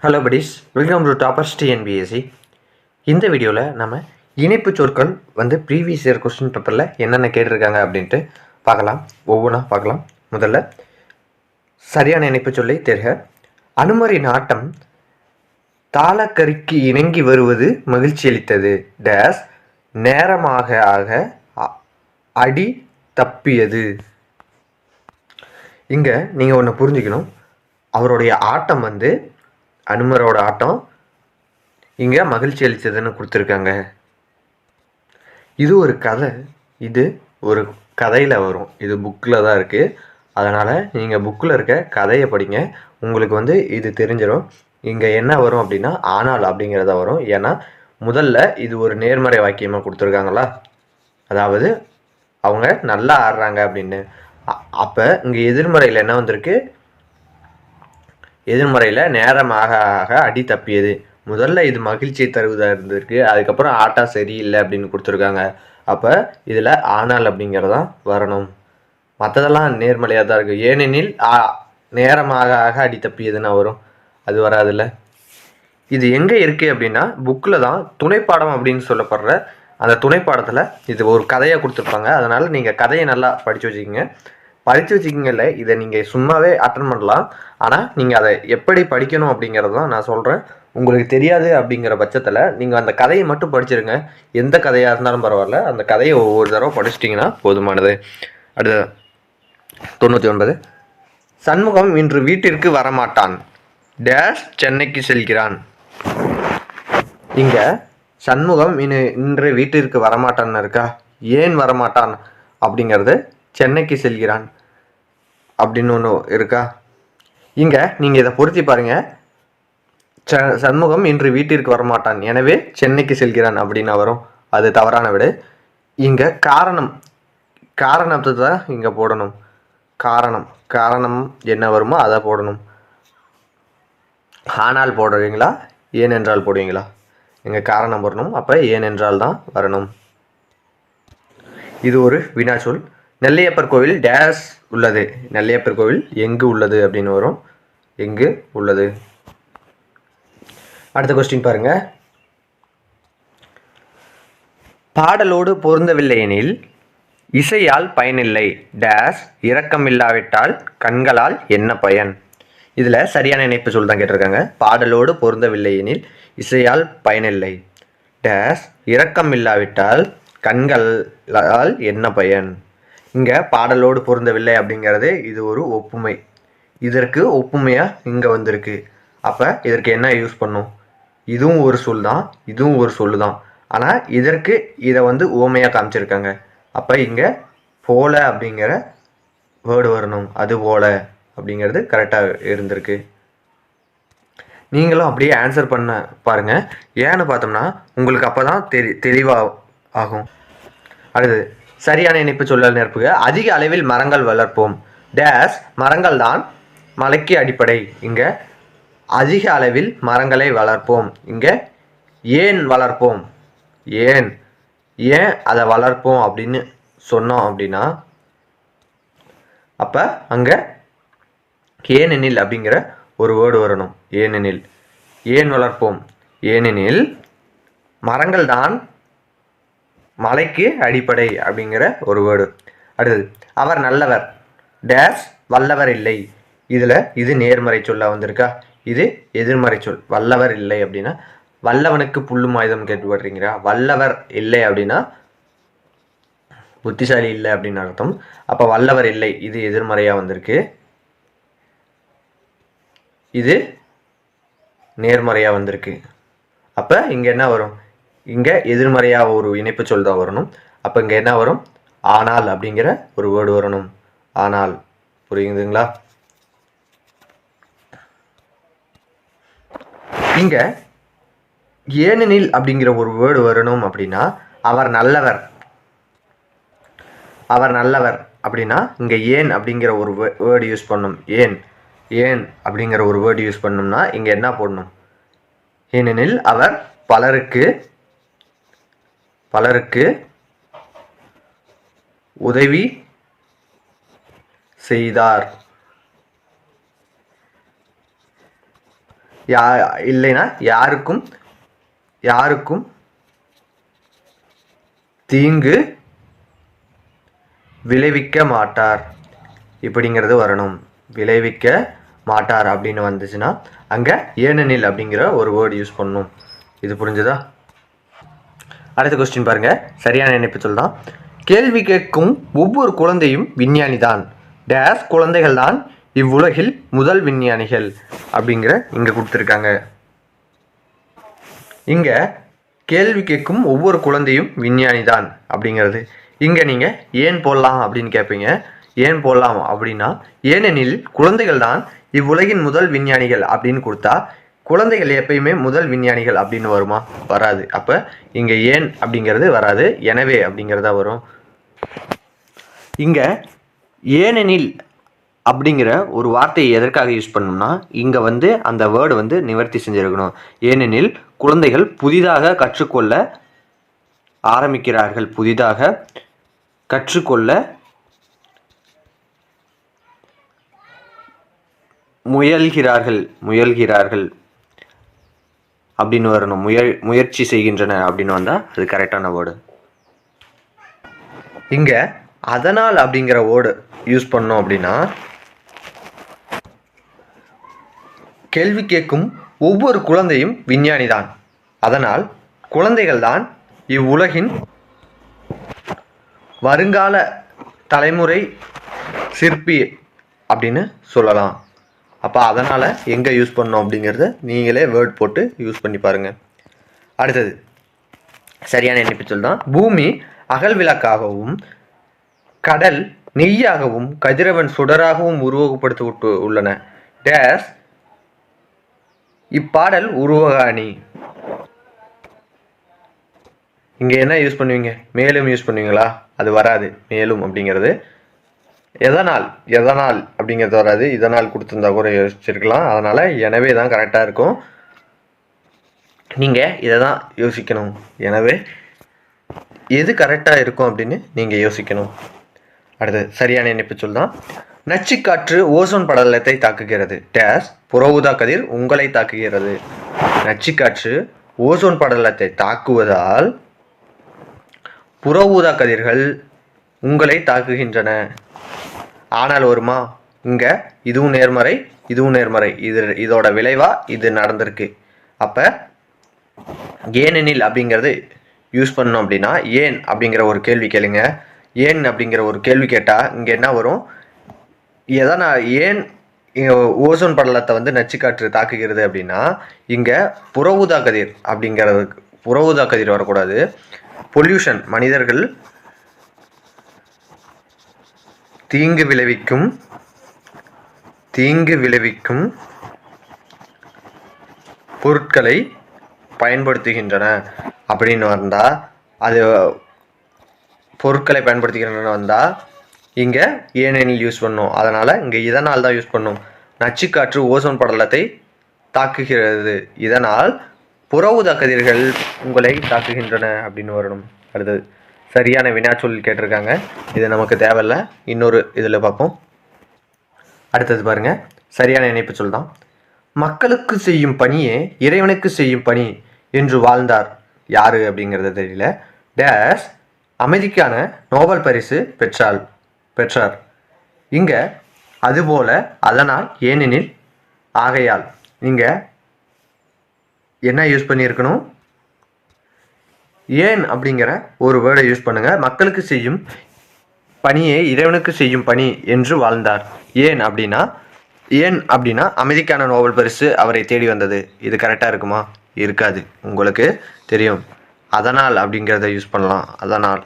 Hello buddies, welcome to toppers TNPSC. இந்த வீடியோவில் நம்ம இணைப்பு சொற்கள் ப்ரீவியஸ் இயர் கொஸ்டின் பேப்பரில் என்னென்ன கேட்டிருக்காங்க அப்படின்ட்டு பார்க்கலாம். ஒவ்வொன்றா பார்க்கலாம். முதல்ல சரியான இணைப்பு சொல்லை தேர்க. அனுமரி நாட்டம் தாளக்கரிக்கு இணங்கி வருவது மகிழ்ச்சி அளித்தது. டேஸ் நேரமாக ஆக அடி தப்பியது. இங்கே நீங்கள் ஒன்று புரிஞ்சுக்கணும். அவருடைய ஆட்டம் அனுமரோட ஆட்டம் இங்கே மகிழ்ச்சி அளித்ததுன்னு கொடுத்துருக்காங்க. இது ஒரு கதை. இது ஒரு கதையில் வரும். இது புக்கில் தான் இருக்குது. அதனால் நீங்கள் புக்கில் இருக்க கதையை படிங்க. உங்களுக்கு இது தெரிஞ்சிடும். இங்கே என்ன வரும் அப்படின்னா ஆனால் அப்படிங்கிறத வரும். ஏன்னா முதல்ல இது ஒரு நேர்மறை வாக்கியமாக கொடுத்துருக்காங்களா, அதாவது அவங்க நல்லா ஆடுறாங்க அப்படின்னு. அப்போ இங்கே எதிர்மறையில் என்ன வந்திருக்கு? எதிர்மறையில் நேரமாக ஆக அடி தப்பியது. முதல்ல இது மகிழ்ச்சியை தருவதாக இருந்திருக்கு. அதுக்கப்புறம் ஆட்டா சரியில்லை அப்படின்னு கொடுத்துருக்காங்க. அப்போ இதில் ஆனால் அப்படிங்கிறதான் வரணும். மற்றதெல்லாம் நேர்மறையாக தான் இருக்குது. ஏனெனில் நேரமாக ஆக அடி தப்பியதுன்னா வரும். அது வராதில்ல. இது எங்கே இருக்குது அப்படின்னா புக்கில் தான் துணைப்பாடம் அப்படின்னு சொல்லப்படுற அந்த துணைப்பாடத்தில் இது ஒரு கதையாக கொடுத்துருப்பாங்க. அதனால் நீங்கள் கதையை நல்லா படித்து வச்சுக்கிங்கல்ல. இதை நீங்கள் சும்மாவே அட்டன் பண்ணலாம். ஆனால் நீங்கள் அதை எப்படி படிக்கணும் அப்படிங்கிறது தான் நான் சொல்கிறேன். உங்களுக்கு தெரியாது அப்படிங்கிற பட்சத்தில் நீங்கள் அந்த கதையை மட்டும் படிச்சிருங்க. எந்த கதையாக இருந்தாலும் பரவாயில்ல, அந்த கதையை ஒவ்வொரு தடவை படிச்சிட்டிங்கன்னா போதுமானது. அடுத்த 99. சண்முகம் இன்று வீட்டிற்கு வரமாட்டான். டேஷ் சென்னைக்கு செல்கிறான். இங்கே சண்முகம் இன்று வீட்டிற்கு வரமாட்டான்னு இருக்கா. ஏன் வரமாட்டான் அப்படிங்கிறது சென்னைக்கு செல்கிறான் அப்படின்னு ஒன்று இருக்கா. இங்கே நீங்கள் இதை பொருத்தி பாருங்கள். சண்முகம் இன்று வீட்டிற்கு வரமாட்டான், எனவே சென்னைக்கு செல்கிறான் அப்படின்னு வரும். அது தவறான விடு. இங்கே காரணத்தை தான் இங்கே போடணும். காரணம் என்ன வருமோ அதை போடணும். ஆனால் போடுவீங்களா, ஏனென்றால் போடுவீங்களா? இங்கே காரணம் வரணும். அப்போ ஏனென்றால் தான் வரணும். இது ஒரு வினாச்சொல். நெல்லையப்பர் கோவில் டேஸ் உள்ளது. நெல்லையப்பர் கோவில் எங்கு உள்ளது அப்படின்னு வரும். எங்கு உள்ளது. அடுத்த கொஸ்டின் பாருங்க. பாடலோடு பொருந்தவில்லை எனில் இசையால் பயனில்லை. டேஸ் இரக்கமில்லாவிட்டால் கண்களால் என்ன பயன்? இதில் சரியான இணைப்பு சொல் தான் கேட்டிருக்காங்க. பாடலோடு பொருந்தவில்லை எனில் இசையால் பயனில்லை. டேஸ் இரக்கமில்லாவிட்டால் கண்களால் என்ன பயன்? இங்கே பாடலோடு பொருந்தவில்லை அப்படிங்கிறது இது ஒரு ஒப்புமை. இதற்கு ஒப்புமையாக இங்கே வந்திருக்கு. அப்போ இதற்கு என்ன யூஸ் பண்ணும்? இதுவும் ஒரு சொல் தான், இதுவும் ஒரு சொல் தான். ஆனால் இதற்கு இதை உவமையாக காமிச்சிருக்காங்க. அப்போ இங்கே போல அப்படிங்கிற வேர்டு வரணும். அது போல அப்படிங்கிறது கரெக்டாக இருந்திருக்கு. நீங்களும் அப்படியே ஆன்சர் பண்ண பாருங்கள். ஏன்னு பார்த்தோம்னா உங்களுக்கு அப்போ தான் தெளிவாக ஆகும். அடுத்தது சரியான இணைப்பு சொல்லல் நிரப்புக. அதிக அளவில் மரங்கள் வளர்ப்போம். டேஸ் மரங்கள் தான் மலைக்கு அடிப்படை. இங்கே அதிக அளவில் மரங்களை வளர்ப்போம். இங்கே ஏன் வளர்ப்போம், ஏன் அதை வளர்ப்போம் அப்படின்னு சொன்னோம் அப்படின்னா அப்போ அங்கே ஏனெனில் அப்படிங்கிற ஒரு வேர்டு வரணும். ஏனெனில். ஏன் வளர்ப்போம்? ஏனெனில் மரங்கள் தான் மலைக்கு அடிப்படை அப்படிங்கிற ஒரு வேர்டு. அடுத்தது அவர் நல்லவர். டேஸ் வல்லவர் இல்லை. இதில் இது நேர்மறை சொல்ல வந்திருக்கா, இது எதிர்மறை சொல். வல்லவர் இல்லை அப்படின்னா வல்லவனுக்கு புல்லும் ஆயுதம் கேட்டுப்படுறீங்களா. வல்லவர் இல்லை அப்படின்னா புத்திசாலி இல்லை அப்படின்னு அர்த்தம். அப்போ வல்லவர் இல்லை இது எதிர்மறையாக வந்திருக்கு. இது நேர்மறையாக வந்திருக்கு. அப்போ இங்கே என்ன வரும்? இங்கே எதிர்மறையாக ஒரு இணைப்பு சொல் தான் வரணும். அப்போ இங்கே என்ன வரும்? ஆனால் அப்படிங்கிற ஒரு வேர்டு வரணும். ஆனால். புரியுதுங்களா? இங்கே ஏனெனில் அப்படிங்கிற ஒரு வேர்டு வரணும் அப்படின்னா அவர் நல்லவர். அவர் நல்லவர் அப்படின்னா இங்கே ஏன் அப்படிங்கிற ஒரு வேர்டு யூஸ் பண்ணணும். ஏன் அப்படிங்கிற ஒரு வேர்டு யூஸ் பண்ணணும்னா இங்கே என்ன போடணும்? ஏனெனில் அவர் பலருக்கு உதவி செய்தார். இல்லைன்னா யாருக்கும் தீங்கு விளைவிக்க மாட்டார் இப்படிங்கிறது வரணும். விளைவிக்க மாட்டார் அப்படின்னு வந்துச்சுன்னா அங்கே ஏனெனில் அப்படிங்கிற ஒரு வேர்டு யூஸ் பண்ணணும். இது புரிஞ்சுதா? அடுத்த கொஸ்டின் பாருங்க. சரியான இணைப்பு சொல்தான். கேள்வி கேட்கும் ஒவ்வொரு குழந்தையும் விஞ்ஞானி தான். டேஸ் குழந்தைகள் தான் இவ்வுலகில் முதல் விஞ்ஞானிகள் அப்படிங்கிற இங்கே கொடுத்துருக்காங்க. இங்கே கேள்வி கேட்கும் ஒவ்வொரு குழந்தையும் விஞ்ஞானி தான் அப்படிங்கிறது இங்கே நீங்கள் ஏன் போடலாம் அப்படின்னு கேட்பீங்க. ஏன் போடலாம் அப்படின்னா, ஏனெனில் குழந்தைகள் தான் இவ்வுலகின் முதல் விஞ்ஞானிகள் அப்படின்னு கொடுத்தா குழந்தைகள் எப்பயுமே முதல் விஞ்ஞானிகள் அப்படின்னு வருமா? வராது. அப்போ இங்கே ஏன் அப்படிங்கிறது வராது, எனவே அப்படிங்கிறதா வரும். இங்கே ஏனெனில் அப்படிங்கிற ஒரு வார்த்தையை எதற்காக யூஸ் பண்ணணும்னா, இங்கே அந்த வேர்டு நிவர்த்தி செஞ்சிருக்கணும். ஏனெனில் குழந்தைகள் புதிதாக கற்றுக்கொள்ள ஆரம்பிக்கிறார்கள், புதிதாக கற்றுக்கொள்ள முயல்கிறார்கள் அப்படின்னு வரணும். முயற்சி செய்கின்றன அப்படின்னு வந்தால் அது கரெக்டான வேர்டு. இங்கே அதனால் அப்படிங்கிற வேர்டு யூஸ் பண்ணோம் அப்படின்னா, கேள்வி கேட்கும் ஒவ்வொரு குழந்தையும் விஞ்ஞானி தான், அதனால் குழந்தைகள் தான் இவ்வுலகின் வருங்கால தலைமுறை சிற்பி அப்படின்னு சொல்லலாம். அப்போ அதனால் எங்கே யூஸ் பண்ணோம் அப்படிங்கிறத நீங்களே வேர்ட் போட்டு யூஸ் பண்ணி பாருங்கள். அடுத்தது சரியான இணைப்பு சொல் தான். பூமி அகல் விளக்காகவும் கடல் நெய்யாகவும் கதிரவன் சுடராகவும் உருவகப்படுத்தி உள்ளன. டேஸ் இப்பாடல் உருவகாணி. இங்கே என்ன யூஸ் பண்ணுவீங்க? மேலும் யூஸ் பண்ணுவீங்களா? அது வராது. மேலும் அப்படிங்கிறது எதனால் அப்படிங்கிறது வராது. இதனால் கொடுத்துருந்தா கூட யோசிச்சிருக்கலாம். அதனால் எனவே தான் கரெக்டாக இருக்கும். நீங்கள் இதை தான் யோசிக்கணும். எனவே எது கரெக்டாக இருக்கும் அப்படின்னு நீங்கள் யோசிக்கணும். அடுத்து சரியான இணைப்பு சொல் தான். நச்சுக்காற்று ஓசோன் படலத்தை தாக்குகிறது. டேஸ் புற ஊதா கதிர் உங்களை தாக்குகிறது. நச்சுக்காற்று ஓசோன் படலத்தை தாக்குவதால் புற ஊதா கதிர்கள் உங்களை தாக்குகின்றன. ஆனால் வருமா? இங்கே இதுவும் நேர்மறை, இதுவும் நேர்மறை. இதோட விளைவாக இது நடந்திருக்கு. அப்போ ஏனெனில் அப்படிங்கிறது யூஸ் பண்ணோம் அப்படின்னா, ஏன் அப்படிங்கிற ஒரு கேள்வி கேளுங்க. ஏன் அப்படிங்கிற ஒரு கேள்வி கேட்டால் இங்கே என்ன வரும்? ஏன் ஓசோன் படலத்தை நச்சுக்காற்று தாக்குகிறது அப்படின்னா, இங்கே புற ஊதா கதிர் அப்படிங்கிறதுக்கு புற ஊதா கதிர் வரக்கூடாது. பொல்யூஷன், மனிதர்கள் தீங்கு விளைவிக்கும் பொருட்களை பயன்படுத்துகின்றன அப்படின்னு வந்தால், அது பொருட்களை பயன்படுத்துகின்றன வந்தால் இங்கே ஏனெனில் யூஸ் பண்ணும். அதனால் இங்கே இதனால் தான் யூஸ் பண்ணும். நச்சுக்காற்று ஓசோன் படலத்தை தாக்குகிறது, இதனால் புற ஊதா கதிர்கள் உங்களை தாக்குகின்றன அப்படின்னு வரணும். அடுத்தது சரியான வினாச்சொல் கேட்டிருக்காங்க. இது நமக்கு தேவையில்லை, இன்னொரு இதில் பார்ப்போம். அடுத்தது பாருங்கள். சரியான இணைப்பு சொல் தான். மக்களுக்கு செய்யும் பணியே இறைவனுக்கு செய்யும் பணி என்று வாழ்ந்தார். யார் அப்படிங்கிறது தெரியல. டேஸ் அமைதிக்கான நோபல் பரிசு பெற்றார். இங்கே அதுபோல, அதனால், ஏனெனில், ஆகையால். இங்கே என்ன யூஸ் பண்ணியிருக்கணும்? ஏன் அப்படிங்கிற ஒரு வேர்டை யூஸ் பண்ணுங்கள். மக்களுக்கு செய்யும் பணியே இறைவனுக்கு செய்யும் பணி என்று வாழ்ந்தார். ஏன் அப்படின்னா அமைதிக்கான நோபல் பரிசு அவரை தேடி வந்தது. இது கரெக்டாக இருக்குமா? இருக்காது. உங்களுக்கு தெரியும். அதனால் அப்படிங்கிறத யூஸ் பண்ணலாம். அதனால்.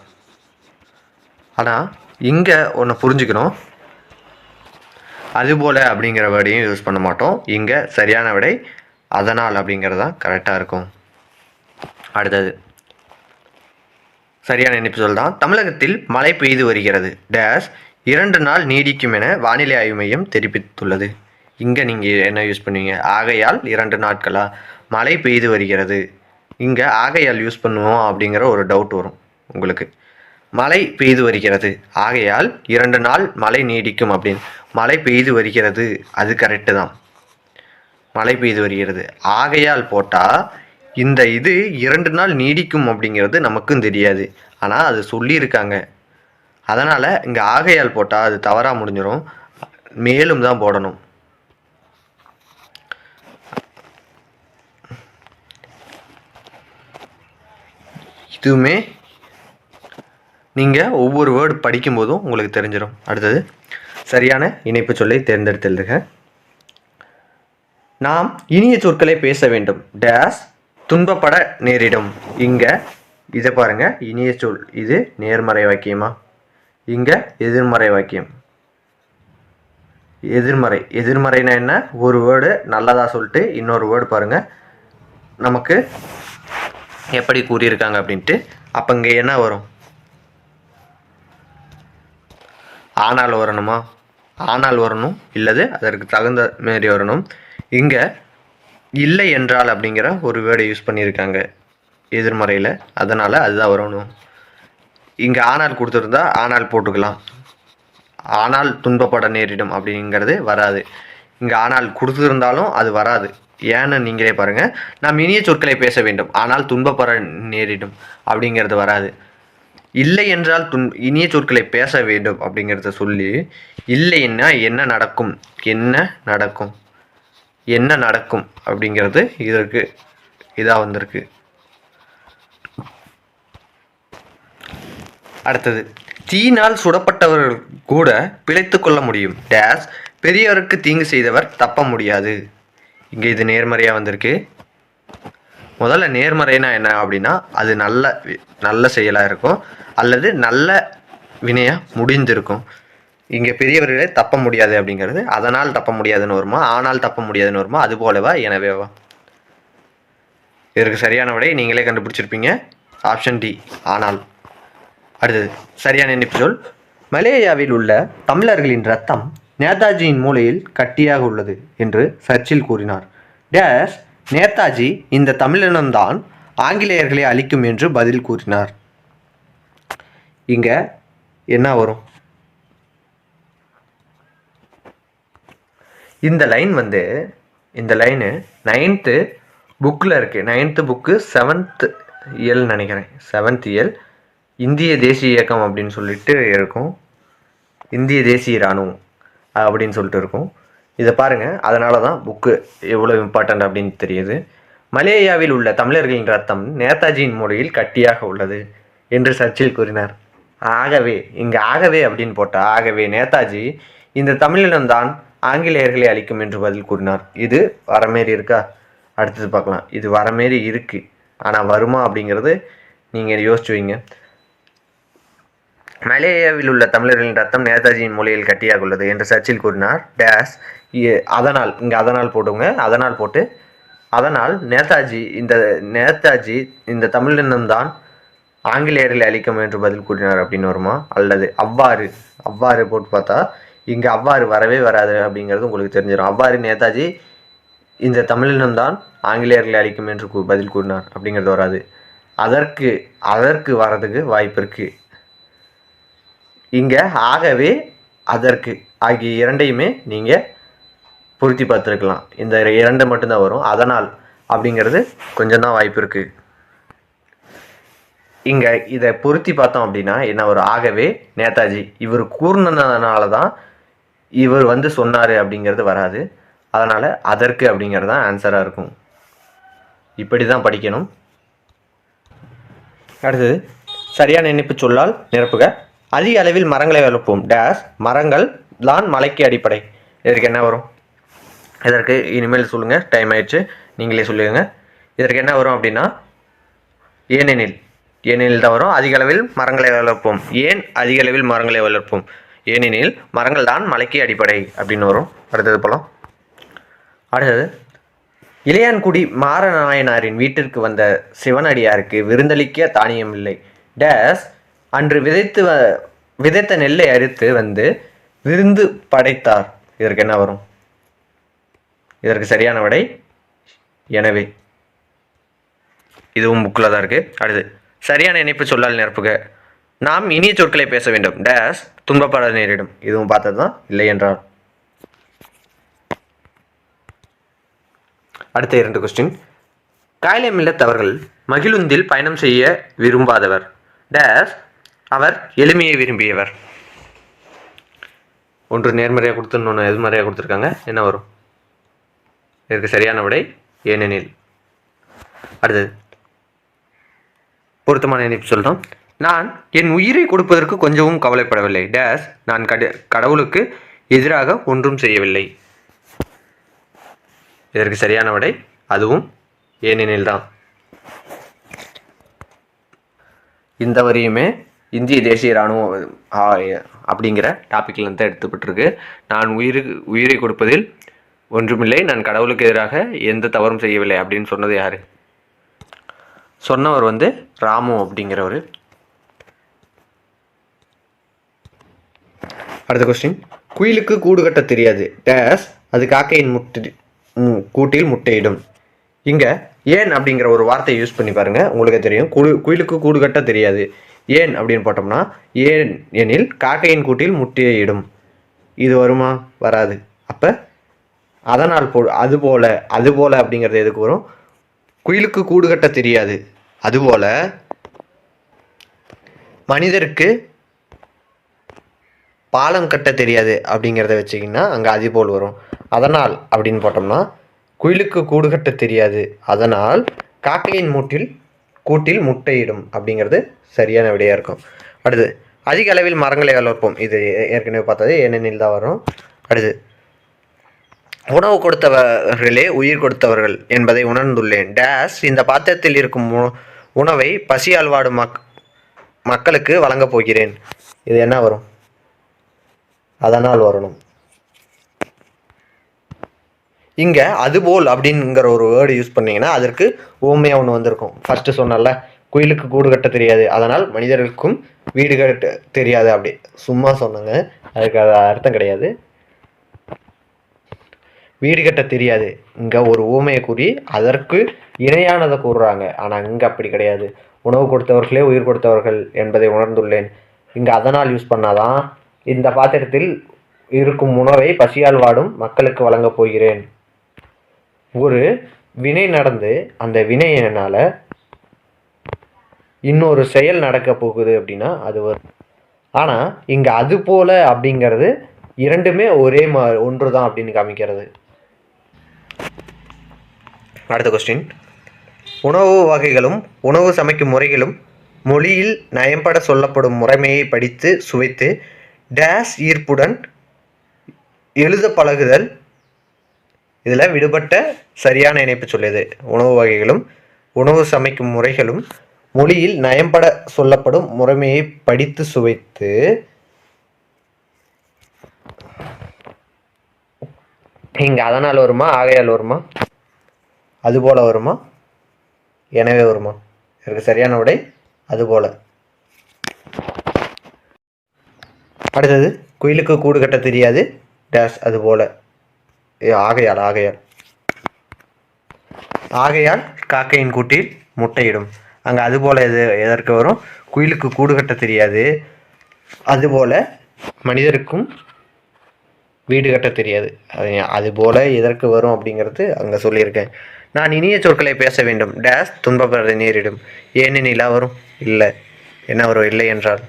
ஆனால் இங்கே ஒன்று புரிஞ்சுக்கணும். அதுபோல் அப்படிங்கிற வேர்டையும் யூஸ் பண்ண மாட்டோம். இங்கே சரியான விடை அதனால் அப்படிங்கிறது தான் கரெக்டாக இருக்கும். அடுத்தது சரியான இணைப்பு சொல் தான். தமிழகத்தில் மழை பெய்து வருகிறது. டேஸ் 2 நாள் நீடிக்கும் என வானிலை ஆய்வு மையம் தெரிவித்துள்ளது. இங்கே நீங்கள் என்ன யூஸ் பண்ணுவீங்க? ஆகையால் 2 நாட்களா? மழை பெய்து வருகிறது, இங்கே ஆகையால் யூஸ் பண்ணுவோம் அப்படிங்கிற ஒரு டவுட் வரும் உங்களுக்கு. மழை பெய்து வருகிறது, ஆகையால் 2 நாள் மழை நீடிக்கும் அப்படின்னு. மழை பெய்து வருகிறது, அது கரெக்டு தான். மழை பெய்து வருகிறது. ஆகையால் போட்டால் இந்த இது 2 நாள் நீடிக்கும் அப்படிங்கிறது நமக்கும் தெரியாது. ஆனால் அது சொல்லியிருக்காங்க. அதனால் இங்கே ஆகையால் போட்டால் அது தவறாக முடிஞ்சிடும். மேலும் தான் போடணும். இதுவுமே நீங்கள் ஒவ்வொரு வேர்டு படிக்கும்போதும் உங்களுக்கு தெரிஞ்சிடும். அடுத்தது சரியான இணைப்பு சொல்லை தேர்ந்தெடுத்துள்ளுங்க. நாம் இனிய சொற்களை பேச வேண்டும். டேஸ் துன்பப்பட நேரிடும். இங்கே இதை பாருங்கள், இனிய சொல். இது நேர்மறை வாக்கியமா? இங்கே எதிர்மறை வாக்கியம். எதிர்மறைனா என்ன? ஒரு வேர்டு நல்லதாக சொல்லிட்டு இன்னொரு வேர்டு பாருங்கள் நமக்கு எப்படி கூறியிருக்காங்க அப்படின்ட்டு. அப்போ இங்கே என்ன வரும்? ஆனால் வரணுமா? ஆனால் வரணும், இல்லது அதற்கு தகுந்த மாரி வரணும். இங்கே இல்லை என்றால் அப்படிங்கிற ஒரு வேர்டை யூஸ் பண்ணியிருக்காங்க எதிர்மறையில், அதனால் அதுதான் வரணும். இங்கே ஆனால் கொடுத்துருந்தா ஆனால் போட்டுக்கலாம். ஆனால் துன்பப்பட நேரிடும் அப்படிங்கிறது வராது. இங்கே ஆனால் கொடுத்துருந்தாலும் அது வராது. ஏன்னு நீங்களே பாருங்கள். நாம் இனிய சொற்களை பேச வேண்டும், ஆனால் துன்பப்பட நேரிடும் அப்படிங்கிறது வராது. இல்லை என்றால் இனிய சொற்களை பேச வேண்டும் அப்படிங்கிறத சொல்லி, இல்லைன்னா என்ன நடக்கும், என்ன நடக்கும் அப்படிங்கிறது இதற்கு இதாக வந்திருக்கு. அடுத்தது, தீயினால் சுடப்பட்டவர்கள் கூட பிழைத்து கொள்ள முடியும். டேஸ் பெரியவருக்கு தீங்கு செய்தவர் தப்ப முடியாது. இங்கே இது நேர்மறையாக வந்திருக்கு. முதல்ல நேர்மறைனா என்ன அப்படின்னா, அது நல்ல செயலாக இருக்கும் அல்லது நல்ல வினையாக முடிந்திருக்கும். இங்கே பெரியவர்களே தப்ப முடியாது அப்படிங்கிறது அதனால் தப்ப முடியாதுன்னு வருமா, ஆனால் தப்ப முடியாதுன்னு வருமா, அது போலவா, எனவேவா? இதற்கு சரியான விடை நீங்களே கண்டுபிடிச்சிருப்பீங்க. ஆப்ஷன் டி, ஆனால். அடுத்தது சரியான இணைப்பு சொல். மலேயாவில் உள்ள தமிழர்களின் ரத்தம் நேதாஜியின் மூளையில் கட்டியாக உள்ளது என்று சர்ச்சில் கூறினார். டேஸ் நேதாஜி இந்த தமிழினம்தான் ஆங்கிலேயர்களை அழிக்கும் என்று பதில் கூறினார். இங்க என்ன வரும்? இந்த லைனு 9th புக்கில் இருக்குது. 9th புக்கு 7th இயல் நினைக்கிறேன். 7th இயல் இந்திய தேசிய இயக்கம் அப்படின்னு சொல்லிட்டு இருக்கும். இந்திய தேசிய இராணுவம் அப்படின்னு சொல்லிட்டு இருக்கும். இதை பாருங்கள், அதனால தான் புக்கு எவ்வளோ இம்பார்ட்டண்ட் அப்படின்னு தெரியுது. மலேயாவில் உள்ள தமிழர்களின் ரத்தம் நேதாஜியின் மூளையில் கட்டியாக உள்ளது என்று சர்ச்சில் கூறினார். ஆகவே அப்படின்னு போட்டால், ஆகவே நேதாஜி இந்த தமிழினம்தான் ஆங்கிலேயர்களை அழிக்கும் என்று பதில் கூறினார். இது வரமாரி இருக்கா? அடுத்தது பார்க்கலாம். இது வரமாரி இருக்குது, ஆனால் வருமா அப்படிங்கிறது நீங்கள் யோசிச்சு வைங்க. மலேயாவில் உள்ள தமிழர்களின் ரத்தம் நேதாஜியின் மூலையில் கட்டியாக உள்ளது என்று சர்ச்சில் கூறினார். டேஸ் அதனால், இங்கே அதனால் போட்டுங்க. அதனால் போட்டு, அதனால் நேதாஜி இந்த தமிழினம்தான் ஆங்கிலேயர்களை அழிக்கும் என்று பதில் கூறினார் அப்படின்னு வருமா? அல்லது அவ்வாறு போட்டு பார்த்தா இங்கே அவ்வாறு வரவே வராது அப்படிங்கிறது உங்களுக்கு தெரிஞ்சிடும். அவ்வாறு நேதாஜி இந்த தமிழினம்தான் ஆங்கிலேயர்களை அழிக்கும் என்று பதில் கூறினார் அப்படிங்கிறது வராது. அதற்கு வர்றதுக்கு வாய்ப்பு இருக்குது. இங்கே ஆகவே அதற்கு ஆகிய இரண்டையுமே நீங்கள் பொருத்தி பார்த்துருக்கலாம். இந்த 2 மட்டும்தான் வரும். அதனால் அப்படிங்கிறது கொஞ்சம் தான் வாய்ப்பு இருக்குது. இங்கே இதை பொருத்தி பார்த்தோம் அப்படின்னா என்ன வரும்? ஆகவே நேதாஜி இவர் கூர்னதுனால தான் இவர் சொன்னார் அப்படிங்கிறது வராது. அதனால் அதற்கு அப்படிங்கிறது தான் ஆன்சராக இருக்கும். இப்படி தான் படிக்கணும். அடுத்தது சரியான இணைப்பு சொல்லால் நிரப்புக. அதிக அளவில் மரங்களை வளர்ப்போம். டேஸ் மரங்கள் தான் மலைக்கு அடிப்படை. இதற்கு என்ன வரும்? இதற்கு இனிமேல் சொல்லுங்கள், டைம் ஆயிடுச்சு, நீங்களே சொல்லுங்க. இதற்கு என்ன வரும் அப்படின்னா, ஏனெனில் தான் வரும். அதிக அளவில் மரங்களை வளர்ப்போம். ஏன் அதிக அளவில் மரங்களை வளர்ப்போம்? ஏனெனில் மரங்கள் தான் மலைக்கு அடிப்படை அப்படின்னு வரும். அடுத்தது போலாம். அடுத்தது, இளையான்குடி மாரநாயனாரின் வீட்டிற்கு வந்த சிவனடியாருக்கு விருந்தளிக்க தானியம் இல்லை. டேஸ் அன்று விதைத்த நெல்லை அறுத்து விருந்து படைத்தார். இதற்கு என்ன வரும்? இதற்கு சரியான விடை எனவே. இதுவும் புக்கில் தான் இருக்குது. அடுத்து சரியான இணைப்பு சொல்லால் நிரப்புக. நாம் இனிய சொற்களை பேச வேண்டும். டேஸ் துன்பப்பட நேரிடும். இதுவும் பார்த்தது தான். இல்லை என்றால் அடுத்த 2 கொஸ்டின். காயிலே மில்லத் அவர்கள் மகிழுந்தில் பயணம் செய்ய விரும்பாதவர். டேஸ் அவர் எளிமையை விரும்பியவர். ஒன்று நேர்மறையாக கொடுத்து இன்னொன்று எதிர்மறையாக கொடுத்துருக்காங்க. என்ன வரும்? இதற்கு சரியான விடை ஏனெனில். அடுத்தது பொருத்தமான இணைப்பு சொல்கிறோம். நான் என் உயிரை கொடுப்பதற்கு கொஞ்சமும் கவலைப்படவில்லை. டேஸ் நான் கடவுளுக்கு எதிராக ஒன்றும் செய்யவில்லை. இதற்கு சரியான விடை அதுவும் ஏனெனில் தான். இந்த வரியுமே இந்திய தேசிய இராணுவம் அப்படிங்கிற டாப்பிக்கில் இருந்து எடுத்துப்பட்டிருக்கு. நான் உயிரை கொடுப்பதில் ஒன்றுமில்லை, நான் கடவுளுக்கு எதிராக எந்த தவறும் செய்யவில்லை அப்படின்னு சொன்னது யார்? சொன்னவர் ராமு அப்படிங்கிறவர். அடுத்த கொஸ்டின். குயிலுக்கு கூடு கட்ட தெரியாது. டேஸ் அது காக்கையின் கூட்டில் முட்டையிடும். இங்கே ஏன் அப்படிங்கிற ஒரு வார்த்தையை யூஸ் பண்ணி பாருங்கள், உங்களுக்கு தெரியும். குயிலுக்கு கூடு கட்ட தெரியாது. ஏன் அப்படின்னு போட்டோம்னா, ஏன் எனில் காக்கையின் கூட்டில் முட்டையிடும். இது வருமா? வராது. அப்போ அதனால் அதுபோல் அப்படிங்கிறது எதுக்கு வரும்? குயிலுக்கு கூடு கட்ட தெரியாது, அதுபோல் மனிதருக்கு பாலம் கட்ட தெரியாது அப்படிங்கிறத வச்சிங்கன்னா அங்கே அதுபோல் வரும். அதனால் அப்படின்னு போட்டோம்னா, குயிலுக்கு கூடு கட்ட தெரியாது, அதனால் காக்கையின் கூட்டில் முட்டையிடும் அப்படிங்கிறது சரியான விடையாக இருக்கும். அடுத்து அதிக அளவில் மரங்களை வளர்ப்போம். இது ஏற்கனவே பார்த்தது ஏனெனில் தான் வரும். அடுத்து உணவு கொடுத்தவர்களே உயிர் கொடுத்தவர்கள் என்பதை உணர்ந்துள்ளேன். டேஸ் இந்த பாத்திரத்தில் இருக்கும் உணவை பசியால் வாடும் மக்களுக்கு வழங்கப் போகிறேன். இது என்ன வரும்? அதனால் வரணும். இங்கே அதுபோல் அப்படிங்கிற ஒரு வேர்டு யூஸ் பண்ணிங்கன்னா அதற்கு ஓமையாக ஒன்று வந்திருக்கும். ஃபஸ்ட்டு சொன்னல, குயிலுக்கு கூடு கட்ட தெரியாது, அதனால் மனிதர்களுக்கும் வீடு கட்ட தெரியாது. அப்படி சும்மா சொன்னாங்க, அதுக்கு அது அர்த்தம் கிடையாது. வீடு கட்ட தெரியாது இங்கே ஒரு ஊமையை கூறி அதற்கு இணையானதை கூறுறாங்க. ஆனால் இங்கே அப்படி கிடையாது. உணவு கொடுத்தவர்களே உயிர் கொடுத்தவர்கள் என்பதை உணர்ந்துள்ளேன். இங்கே அதனால் யூஸ் பண்ணாதான் இந்த பாத்திரத்தில் இருக்கும் உணவை பசியால் வாடும் மக்களுக்கு வழங்கப் போகிறேன். ஒரு வினை நடந்து அந்த வினையினால் இன்னொரு செயல் நடக்க போகுது அப்படின்னா அது வரும். ஆனால் இங்கே அது போல அப்படிங்கிறது இரண்டுமே ஒரே ஒன்று தான் அப்படின்னு காமிக்கிறது. அடுத்த கொஸ்டின். உணவு வகைகளும் உணவு சமைக்கும் முறைகளும் மொழியில் நயம்பட சொல்லப்படும் முறைமையை படித்து சுவைத்து டேஸ் ஈர்ப்புடன் எழுத பழகுதல். இதில் விடுபட்ட சரியான இணைப்பு சொல்லியது. உணவு வகைகளும் உணவு சமைக்கும் முறைகளும் மொழியில் நயம்பட சொல்லப்படும் முறைமையை படித்து சுவைத்து இங்கே அதனால் வருமா, ஆகையால் வருமா, அதுபோல் வருமா, எனவே வருமா? இதற்கு சரியான விடை அதுபோல். அடுத்தது குயிலுக்கு கூடு கட்ட தெரியாது. டேஸ் அதுபோல். ஆகையால் காக்கையின் கூட்டில் முட்டையிடும். அங்கே அதுபோல் எதற்கு வரும்? குயிலுக்கு கூடு கட்ட தெரியாது, அதுபோல் மனிதருக்கும் வீடு கட்ட தெரியாது. அதுபோல் எதற்கு வரும் அப்படிங்கிறது அங்கே சொல்லியிருக்கேன். நான் இனிய சொற்களை பேச வேண்டும். டேஸ் துன்பப்படுறதை நேரிடும். ஏனெனில் வரும்? இல்லை. என்ன வரும்? இல்லை என்றால்.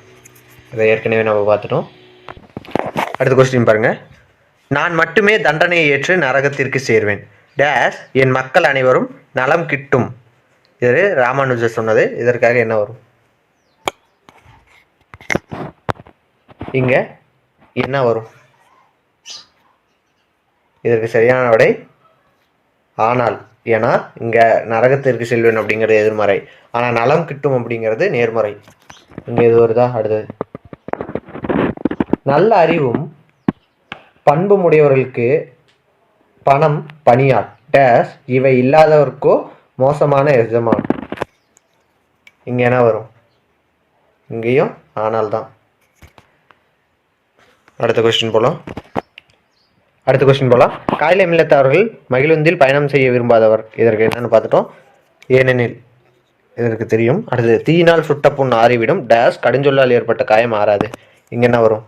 இதை ஏற்கனவே நம்ம பார்த்துட்டோம். அடுத்த கொஸ்டின் பாருங்கள். நான் மட்டுமே தண்டனையை ஏற்று நரகத்திற்கு சேர்வேன். டேஸ் என் மக்கள் அனைவரும் நலம் கிட்டும். இது ராமானுஜர் சொன்னது. இதற்காக என்ன வரும்? இங்கே என்ன வரும்? இதற்கு சரியான விடை ஆனால். ஏன்னா இங்கே நரகத்திற்கு செல்வேன் அப்படிங்கிறது எதிர்மறை, ஆனால் நலம் கிட்டும் அப்படிங்கிறது நேர்மறை. இங்கே எது வருதா? அடுத்தது நல்ல அறிவும் பண்பும் உடையவர்களுக்கு பணம் பணியால். டேஸ் இவை இல்லாதவர்க்கோ மோசமான எஜமான். இங்கே என்ன வரும்? இங்கேயும் ஆனால் தான். அடுத்த கொஸ்டின் போகலாம். காயிலே மில்லத் அவர்கள் மகிழுந்தில் பயணம் செய்ய விரும்பாதவர். இதற்கு என்னன்னு பார்த்துட்டோம். ஏனெனில் இதற்கு தெரியும். அடுத்தது தீயினால் சுட்ட புண் ஆறிவிடும். டேஸ் கடுஞ்சொல்லால் ஏற்பட்ட காயம் ஆறாது. இங்கே என்ன வரும்?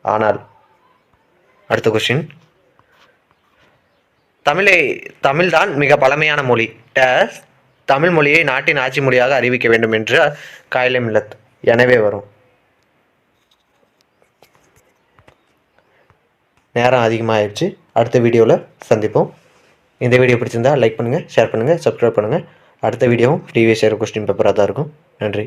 ஆனால். அடுத்த கொஸ்டின். தமிழ்தான் மிக பழமையான மொழி. டேஸ் தமிழ் மொழியை நாட்டின் ஆட்சி மொழியாக அறிவிக்க வேண்டும் என்று காயிலே மில்லத். எனவே வரும். நேரம் அதிகமாகிடுச்சு. அடுத்த வீடியோவில் சந்திப்போம். இந்த வீடியோ பிடிச்சிருந்தா லைக் பண்ணுங்கள், ஷேர் பண்ணுங்கள், சப்ஸ்கிரைப் பண்ணுங்கள். அடுத்த வீடியோவும் ப்ரீவியஸ் இயர் கொஸ்டின் பேப்பராக தான் இருக்கும். நன்றி.